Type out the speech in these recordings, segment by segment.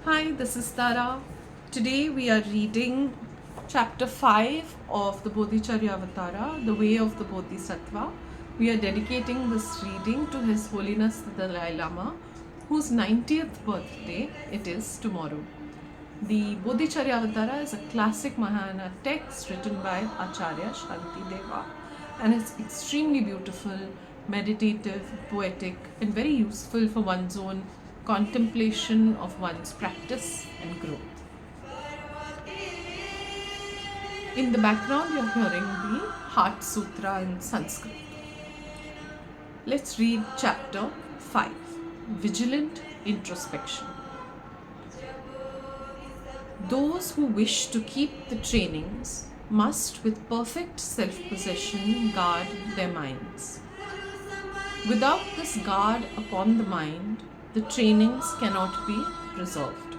Hi, this is Tara. Today we are reading chapter 5 of the Bodhicharyavatara, the way of the Bodhisattva. We are dedicating this reading to His Holiness the Dalai Lama, whose 90th birthday it is tomorrow. The Bodhicharyavatara is a classic Mahayana text written by Acharya Shantideva, and it's extremely beautiful, meditative, poetic, and very useful for one's own contemplation of one's practice and growth. In the background, you're hearing the Heart Sutra in Sanskrit. Let's read chapter 5, Vigilant Introspection. Those who wish to keep the trainings must with perfect self-possession guard their minds. Without this guard upon the mind, the trainings cannot be preserved.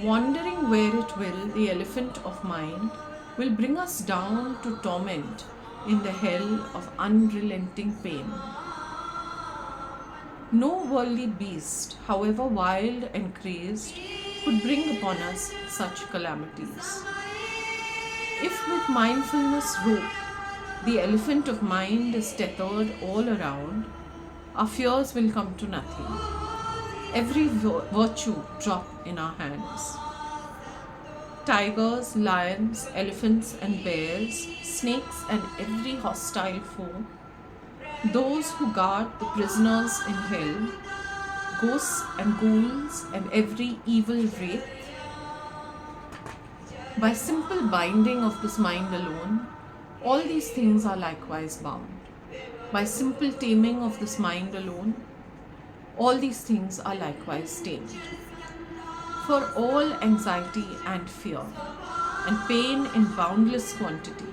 Wandering where it will, the elephant of mind will bring us down to torment in the hell of unrelenting pain. No worldly beast, however wild and crazed, could bring upon us such calamities. If with mindfulness rope, the elephant of mind is tethered all around, our fears will come to nothing. Every virtue drop in our hands. Tigers, lions, elephants and bears, snakes and every hostile foe, those who guard the prisoners in hell, ghosts and ghouls and every evil wraith, by simple binding of this mind alone, all these things are likewise bound. By simple taming of this mind alone, all these things are likewise tamed. For all anxiety and fear, and pain in boundless quantity,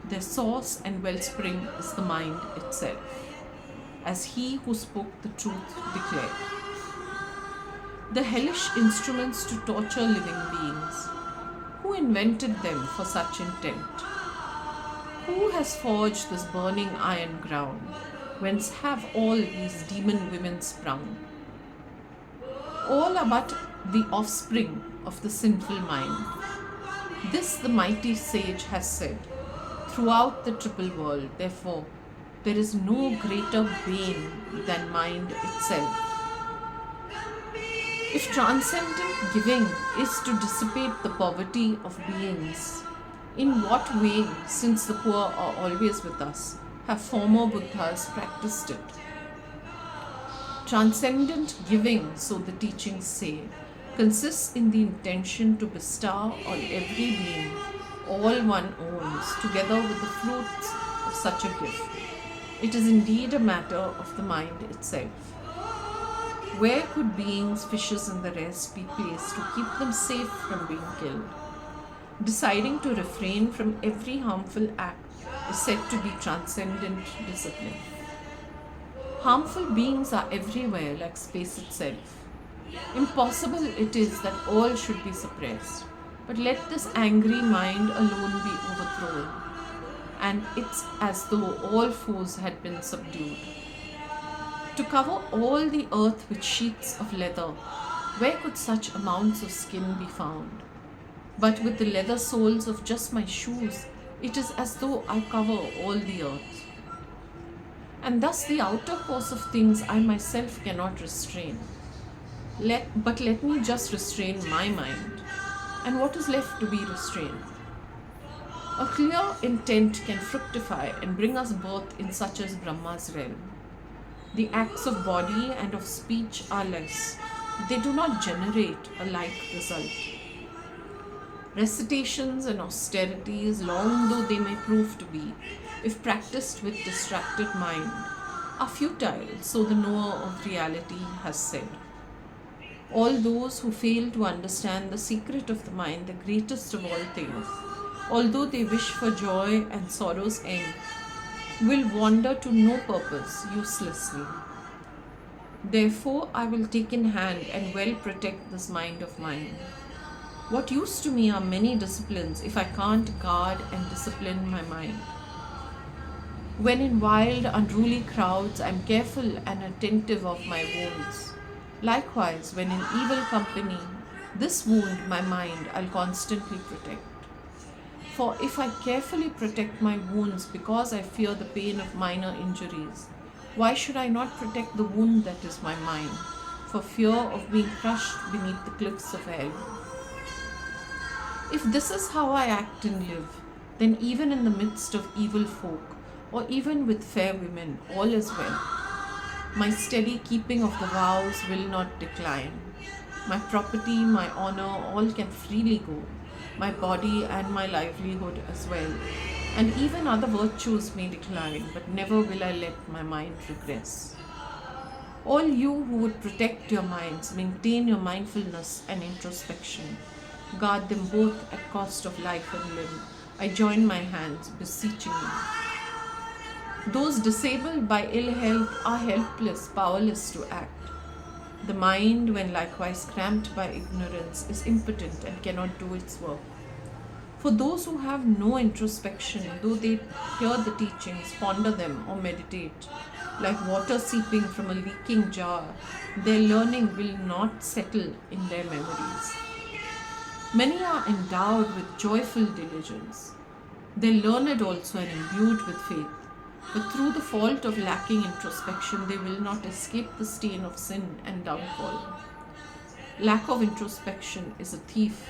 their source and wellspring is the mind itself, as he who spoke the truth declared. The hellish instruments to torture living beings, who invented them for such intent? Who has forged this burning iron ground, whence have all these demon women sprung? All are but the offspring of the sinful mind. This the mighty sage has said throughout the triple world. Therefore, there is no greater bane than mind itself. If transcendent giving is to dissipate the poverty of beings, in what way, since the poor are always with us, have former Buddhas practiced it? Transcendent giving, so the teachings say, consists in the intention to bestow on every being all one owns, together with the fruits of such a gift. It is indeed a matter of the mind itself. Where could beings, fishes and the rest be placed to keep them safe from being killed? Deciding to refrain from every harmful act is said to be transcendent discipline. Harmful beings are everywhere like space itself. Impossible it is that all should be suppressed, but let this angry mind alone be overthrown, and it's as though all foes had been subdued. To cover all the earth with sheets of leather, where could such amounts of skin be found? But with the leather soles of just my shoes, it is as though I cover all the earth. And thus the outer course of things I myself cannot restrain. But let me just restrain my mind. And what is left to be restrained? A clear intent can fructify and bring us birth in such as Brahma's realm. The acts of body and of speech are less. They do not generate a like result. Recitations and austerities, long though they may prove to be, if practiced with distracted mind, are futile, so the knower of reality has said. All those who fail to understand the secret of the mind, the greatest of all things, although they wish for joy and sorrow's end, will wander to no purpose uselessly. Therefore, I will take in hand and well protect this mind of mine. What use to me are many disciplines if I can't guard and discipline my mind? When in wild, unruly crowds, I am careful and attentive of my wounds. Likewise, when in evil company, this wound, my mind, I'll constantly protect. For if I carefully protect my wounds because I fear the pain of minor injuries, why should I not protect the wound that is my mind, for fear of being crushed beneath the cliffs of hell? If this is how I act and live, then even in the midst of evil folk, or even with fair women, all is well. My steady keeping of the vows will not decline. My property, my honor, all can freely go, my body and my livelihood as well. And even other virtues may decline, but never will I let my mind regress. All you who would protect your minds, maintain your mindfulness and introspection, guard them both at cost of life and limb, I join my hands, beseeching you. Those disabled by ill health are helpless, powerless to act. The mind, when likewise cramped by ignorance, is impotent and cannot do its work. For those who have no introspection, though they hear the teachings, ponder them or meditate, like water seeping from a leaking jar, their learning will not settle in their memories. Many are endowed with joyful diligence. They are learned also and imbued with faith. But through the fault of lacking introspection, they will not escape the stain of sin and downfall. Lack of introspection is a thief.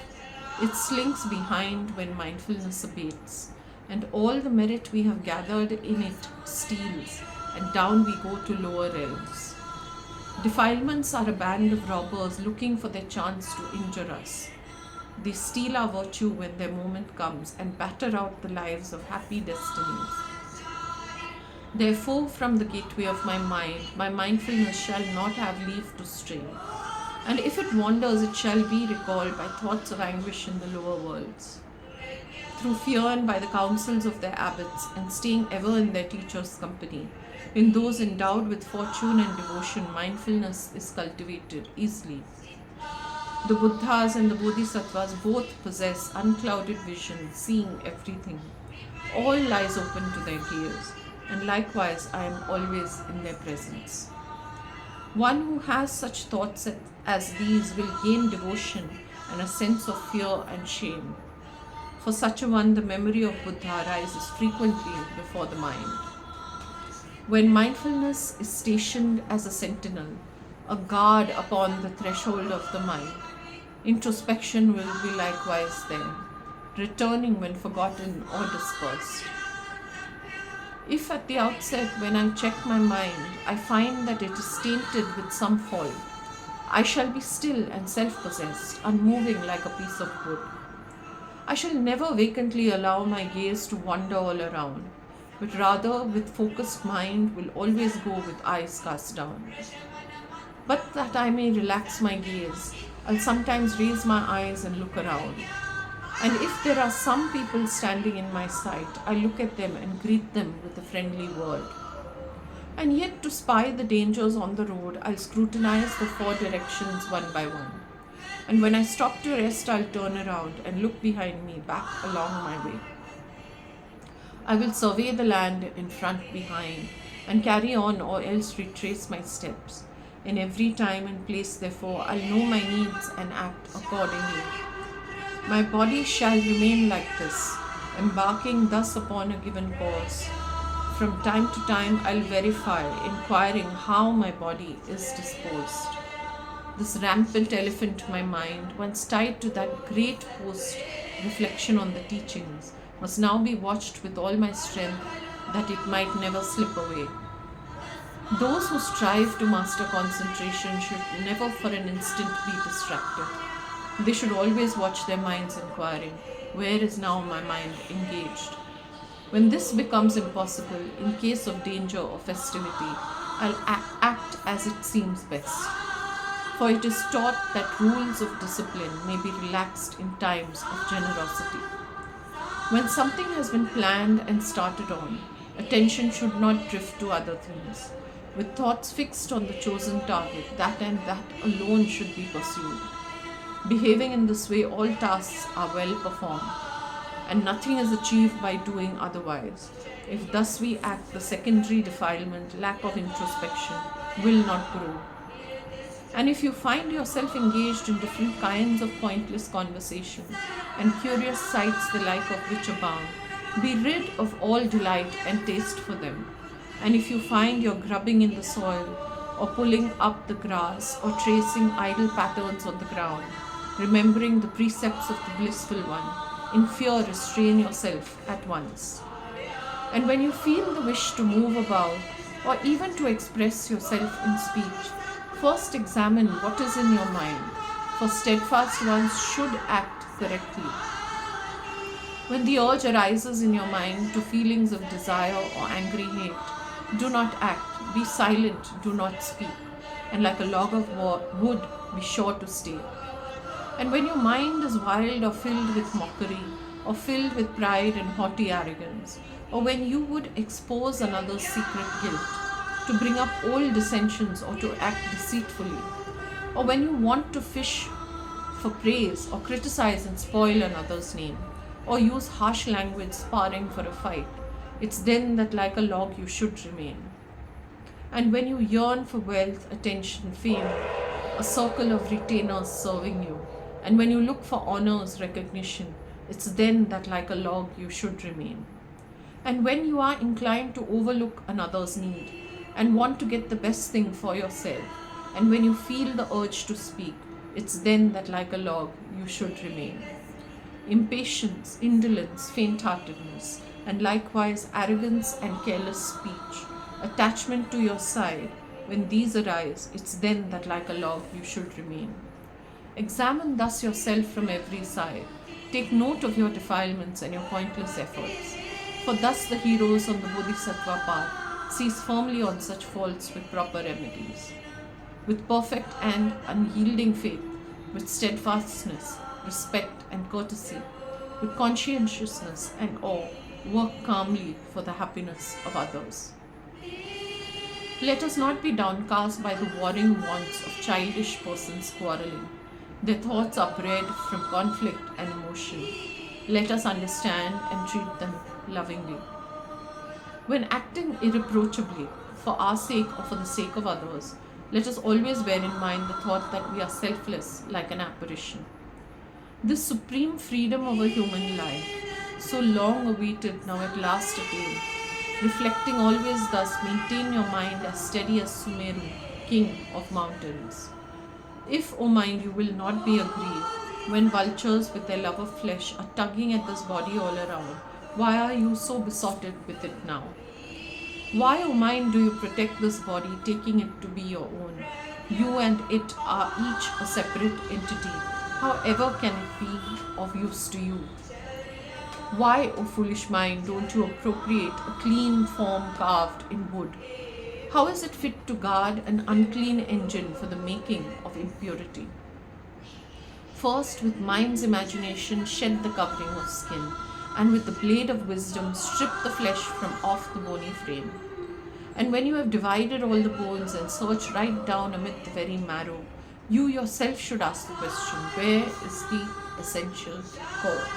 It slinks behind when mindfulness abates, and all the merit we have gathered in it steals, and down we go to lower realms. Defilements are a band of robbers looking for their chance to injure us. They steal our virtue when their moment comes and batter out the lives of happy destinies. Therefore, from the gateway of my mind, my mindfulness shall not have leave to stray. And if it wanders, it shall be recalled by thoughts of anguish in the lower worlds. Through fear and by the counsels of their abbots, and staying ever in their teachers' company, in those endowed with fortune and devotion, mindfulness is cultivated easily. The Buddhas and the Bodhisattvas both possess unclouded vision, seeing everything. All lies open to their gaze, and likewise I am always in their presence. One who has such thoughts as these will gain devotion and a sense of fear and shame. For such a one, the memory of Buddha rises frequently before the mind. When mindfulness is stationed as a sentinel, a guard upon the threshold of the mind, introspection will be likewise there, returning when forgotten or dispersed. If at the outset, when I check my mind, I find that it is tainted with some fault, I shall be still and self-possessed, unmoving like a piece of wood. I shall never vacantly allow my gaze to wander all around, but rather with focused mind will always go with eyes cast down. But that I may relax my gaze, I'll sometimes raise my eyes and look around. And if there are some people standing in my sight, I look at them and greet them with a friendly word. And yet, to spy the dangers on the road, I'll scrutinize the four directions one by one. And when I stop to rest, I'll turn around and look behind me, back along my way. I will survey the land in front, behind, and carry on or else retrace my steps. In every time and place, therefore, I'll know my needs and act accordingly. My body shall remain like this, embarking thus upon a given course. From time to time, I'll verify, inquiring how my body is disposed. This rampant elephant, my mind, once tied to that great post, reflection on the teachings, must now be watched with all my strength, that it might never slip away. Those who strive to master concentration should never for an instant be distracted. They should always watch their minds, inquiring, where is now my mind engaged? When this becomes impossible, in case of danger or festivity, I'll act as it seems best. For it is taught that rules of discipline may be relaxed in times of generosity. When something has been planned and started on, attention should not drift to other things. With thoughts fixed on the chosen target, that and that alone should be pursued. Behaving in this way, all tasks are well performed, and nothing is achieved by doing otherwise. If thus we act, the secondary defilement, lack of introspection, will not grow. And if you find yourself engaged in different kinds of pointless conversation and curious sights the like of which abound, be rid of all delight and taste for them. And if you find you're grubbing in the soil, or pulling up the grass, or tracing idle patterns on the ground, remembering the precepts of the blissful one, in fear restrain yourself at once. And when you feel the wish to move about, or even to express yourself in speech, first examine what is in your mind, for steadfast ones should act correctly. When the urge arises in your mind to feelings of desire or angry hate, do not act, be silent, do not speak, and like a log of wood, be sure to stay. And when your mind is wild or filled with mockery, or filled with pride and haughty arrogance, or when you would expose another's secret guilt, to bring up old dissensions or to act deceitfully, or when you want to fish for praise or criticize and spoil another's name, or use harsh language sparring for a fight, it's then that like a log you should remain. And when you yearn for wealth, attention, fame, a circle of retainers serving you, and when you look for honors, recognition, it's then that like a log you should remain. And when you are inclined to overlook another's need and want to get the best thing for yourself, and when you feel the urge to speak, it's then that like a log you should remain. Impatience, indolence, faint-heartedness, and likewise arrogance and careless speech, attachment to your side, when these arise, it's then that like a log you should remain. Examine thus yourself from every side. Take note of your defilements and your pointless efforts. For thus the heroes on the Bodhisattva path seize firmly on such faults with proper remedies. With perfect and unyielding faith, with steadfastness, respect and courtesy, with conscientiousness and awe, work calmly for the happiness of others. Let us not be downcast by the warring wants of childish persons quarreling. Their thoughts are bred from conflict and emotion. Let us understand and treat them lovingly. When acting irreproachably, for our sake or for the sake of others, let us always bear in mind the thought that we are selfless like an apparition. This supreme freedom of a human life, so long awaited, now at last attained. Reflecting always thus, maintain your mind as steady as Sumeru, king of mountains. If, O mind, you will not be aggrieved, when vultures with their love of flesh are tugging at this body all around, why are you so besotted with it now? Why, O mind, do you protect this body, taking it to be your own? You and it are each a separate entity. However can it be of use to you? Why, O foolish mind, don't you appropriate a clean form carved in wood? How is it fit to guard an unclean engine for the making of impurity? First, with mind's imagination, shed the covering of skin, and with the blade of wisdom, strip the flesh from off the bony frame. And when you have divided all the bones and searched right down amid the very marrow, you yourself should ask the question, where is the essential core?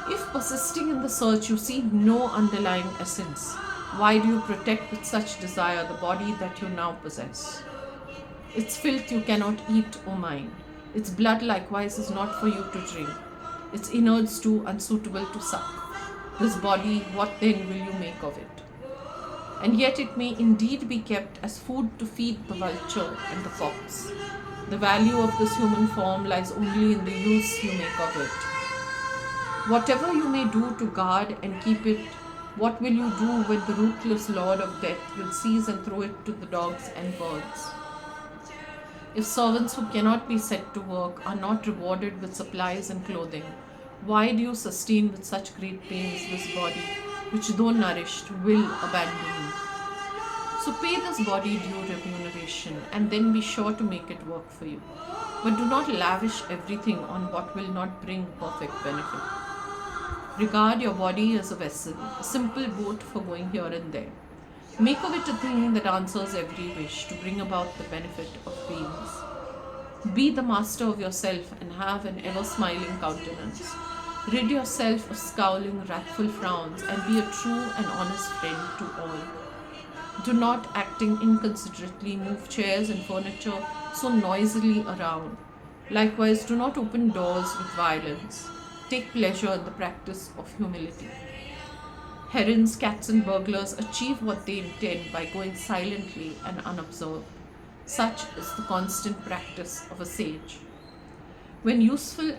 If persisting in the search you see no underlying essence, why do you protect with such desire the body that you now possess? Its filth you cannot eat, O mind. Its blood likewise is not for you to drink. Its innards too unsuitable to suck. This body, what then will you make of it? And yet it may indeed be kept as food to feed the vulture and the fox. The value of this human form lies only in the use you make of it. Whatever you may do to guard and keep it, what will you do when the ruthless lord of death will seize and throw it to the dogs and birds? If servants who cannot be set to work are not rewarded with supplies and clothing, why do you sustain with such great pains this body, which though nourished will abandon you? So pay this body due remuneration and then be sure to make it work for you. But do not lavish everything on what will not bring perfect benefit. Regard your body as a vessel, a simple boat for going here and there. Make of it a thing that answers every wish to bring about the benefit of beings. Be the master of yourself and have an ever-smiling countenance. Rid yourself of scowling, wrathful frowns and be a true and honest friend to all. Do not, acting inconsiderately, move chairs and furniture so noisily around. Likewise, do not open doors with violence. Take pleasure in the practice of humility. Herons, cats, and burglars achieve what they intend by going silently and unobserved. Such is the constant practice of a sage. When useful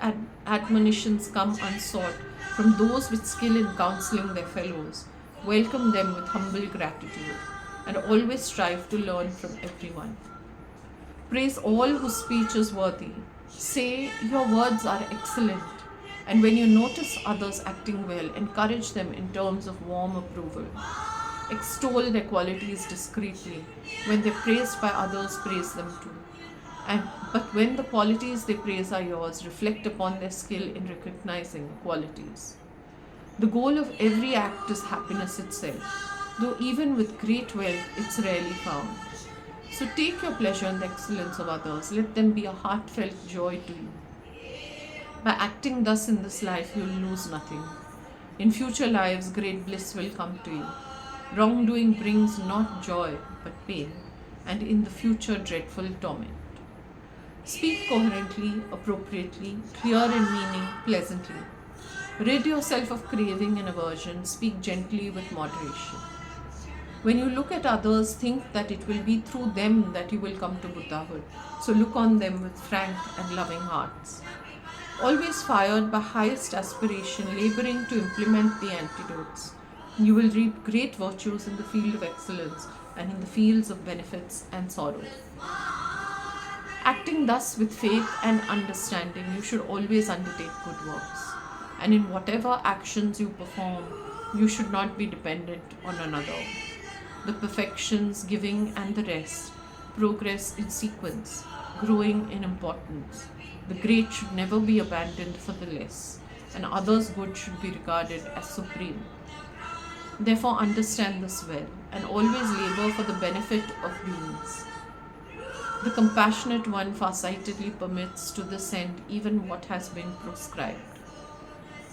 admonitions come unsought from those with skill in counseling their fellows, welcome them with humble gratitude and always strive to learn from everyone. Praise all whose speech is worthy. Say, your words are excellent. And when you notice others acting well, encourage them in terms of warm approval. Extol their qualities discreetly. When they're praised by others, praise them too. But when the qualities they praise are yours, reflect upon their skill in recognizing qualities. The goal of every act is happiness itself, though even with great wealth, it's rarely found. So take your pleasure in the excellence of others. Let them be a heartfelt joy to you. By acting thus in this life, you will lose nothing. In future lives, great bliss will come to you. Wrongdoing brings not joy, but pain, and in the future, dreadful torment. Speak coherently, appropriately, clear in meaning, pleasantly. Rid yourself of craving and aversion. Speak gently with moderation. When you look at others, think that it will be through them that you will come to Buddhahood. So look on them with frank and loving hearts. Always fired by highest aspiration, laboring to implement the antidotes, you will reap great virtues in the field of excellence and in the fields of benefits and sorrow. Acting thus with faith and understanding, you should always undertake good works. And in whatever actions you perform, you should not be dependent on another. The perfections, giving and the rest, progress in sequence, growing in importance. The great should never be abandoned for the less, and others' good should be regarded as supreme. Therefore, understand this well, and always labor for the benefit of beings. The compassionate one farsightedly permits to this end even what has been prescribed.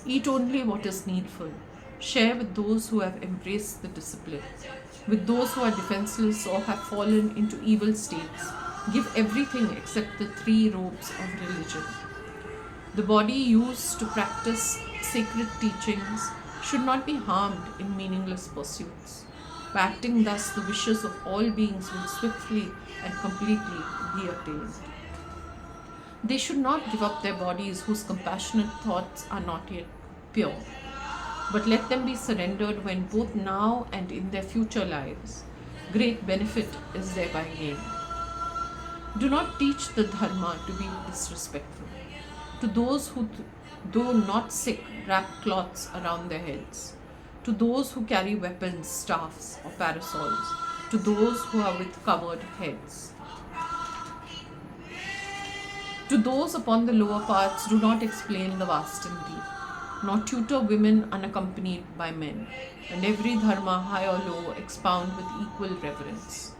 Eat only what is needful. Share with those who have embraced the discipline. With those who are defenseless or have fallen into evil states, give everything except the 3 robes of religion. The body used to practice sacred teachings should not be harmed in meaningless pursuits. By acting thus, the wishes of all beings will swiftly and completely be attained. They should not give up their bodies whose compassionate thoughts are not yet pure, but let them be surrendered when both now and in their future lives great benefit is thereby gained. Do not teach the Dharma to be disrespectful. To those who, though not sick, wrap cloths around their heads. To those who carry weapons, staffs, or parasols. To those who are with covered heads. To those upon the lower parts, do not explain the vast and deep, nor tutor women unaccompanied by men, and every Dharma, high or low, expound with equal reverence.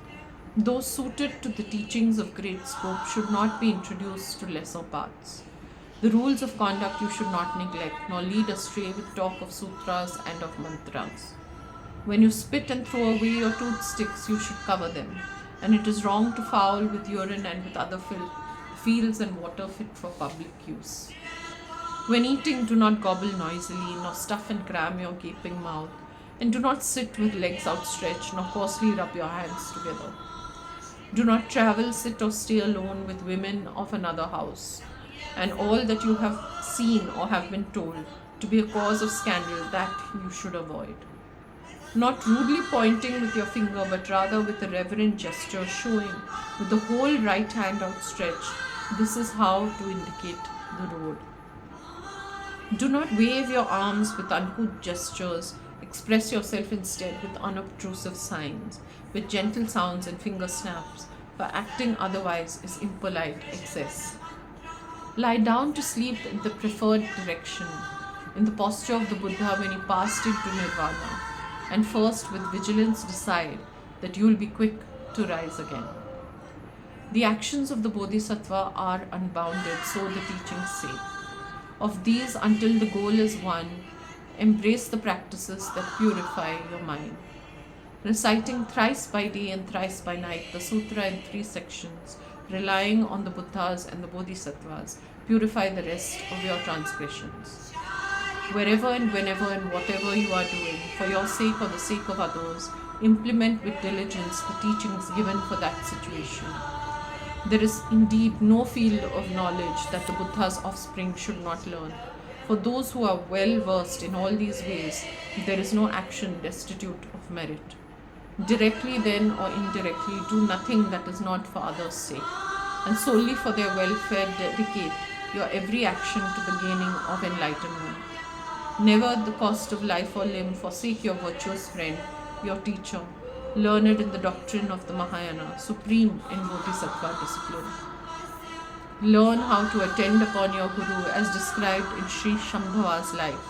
Those suited to the teachings of great scope should not be introduced to lesser parts. The rules of conduct you should not neglect, nor lead astray with talk of sutras and of mantras. When you spit and throw away your toothsticks, you should cover them, and it is wrong to foul with urine and with other filth fields and water fit for public use. When eating, do not gobble noisily, nor stuff and cram your gaping mouth, and do not sit with legs outstretched, nor coarsely rub your hands together. Do not travel, sit or stay alone with women of another house, and all that you have seen or have been told to be a cause of scandal, that you should avoid. Not rudely pointing with your finger, but rather with a reverent gesture, showing with the whole right hand outstretched, this is how to indicate the road. Do not wave your arms with uncouth gestures. Express yourself instead with unobtrusive signs, with gentle sounds and finger snaps, for acting otherwise is impolite excess. Lie down to sleep in the preferred direction, in the posture of the Buddha when he passed into Nirvana, and first with vigilance decide that you will be quick to rise again. The actions of the Bodhisattva are unbounded, so the teachings say. Of these, until the goal is won, embrace the practices that purify your mind. reciting thrice by day and thrice by night the sutra in 3 sections, relying on the Buddhas and the Bodhisattvas, purify the rest of your transgressions. Wherever and whenever and whatever you are doing, for your sake or the sake of others, implement with diligence the teachings given for that situation. There is indeed no field of knowledge that the Buddha's offspring should not learn. For those who are well versed in all these ways, there is no action destitute of merit. Directly then or indirectly, do nothing that is not for others' sake, and solely for their welfare dedicate your every action to the gaining of enlightenment. Never at the cost of life or limb forsake your virtuous friend, your teacher, learned in the doctrine of the Mahayana, supreme in Bodhisattva discipline. Learn how to attend upon your Guru as described in Sri Shambhava's life.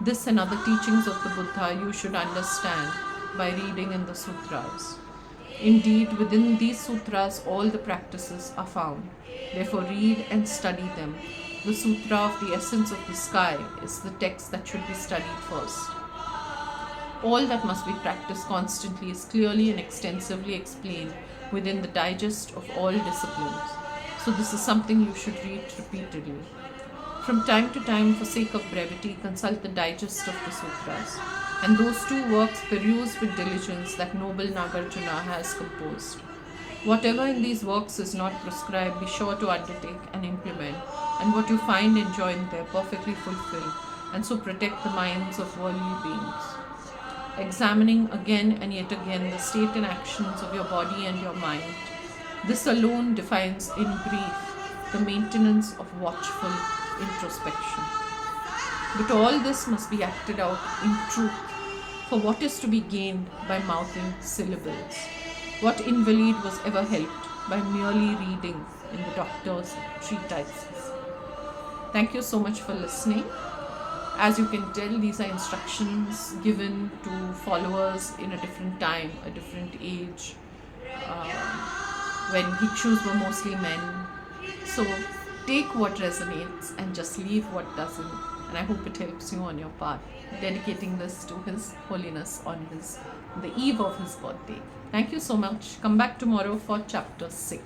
This and other teachings of the Buddha you should understand by reading in the sutras. Indeed, within these sutras all the practices are found. Therefore read and study them. The Sutra of the Essence of the Sky is the text that should be studied first. All that must be practiced constantly is clearly and extensively explained within the digest of all disciplines. So this is something you should read repeatedly. From time to time, for sake of brevity, consult the digest of the sutras, and those 2 works peruse with diligence that noble Nagarjuna has composed. Whatever in these works is not prescribed, be sure to undertake and implement, and what you find enjoined there perfectly fulfill, and so protect the minds of worldly beings. Examining again and yet again the state and actions of your body and your mind, this alone defines in brief the maintenance of watchful introspection. But all this must be acted out in truth, for what is to be gained by mouthing syllables? What invalid was ever helped by merely reading in the doctor's treatises? Thank you so much for listening. As you can tell, these are instructions given to followers in a different time, a different age, when bhikshus were mostly men. So take what resonates and just leave what doesn't. And I hope it helps you on your path, dedicating this to His Holiness on the eve of his birthday. Thank you so much. Come back tomorrow for chapter 6.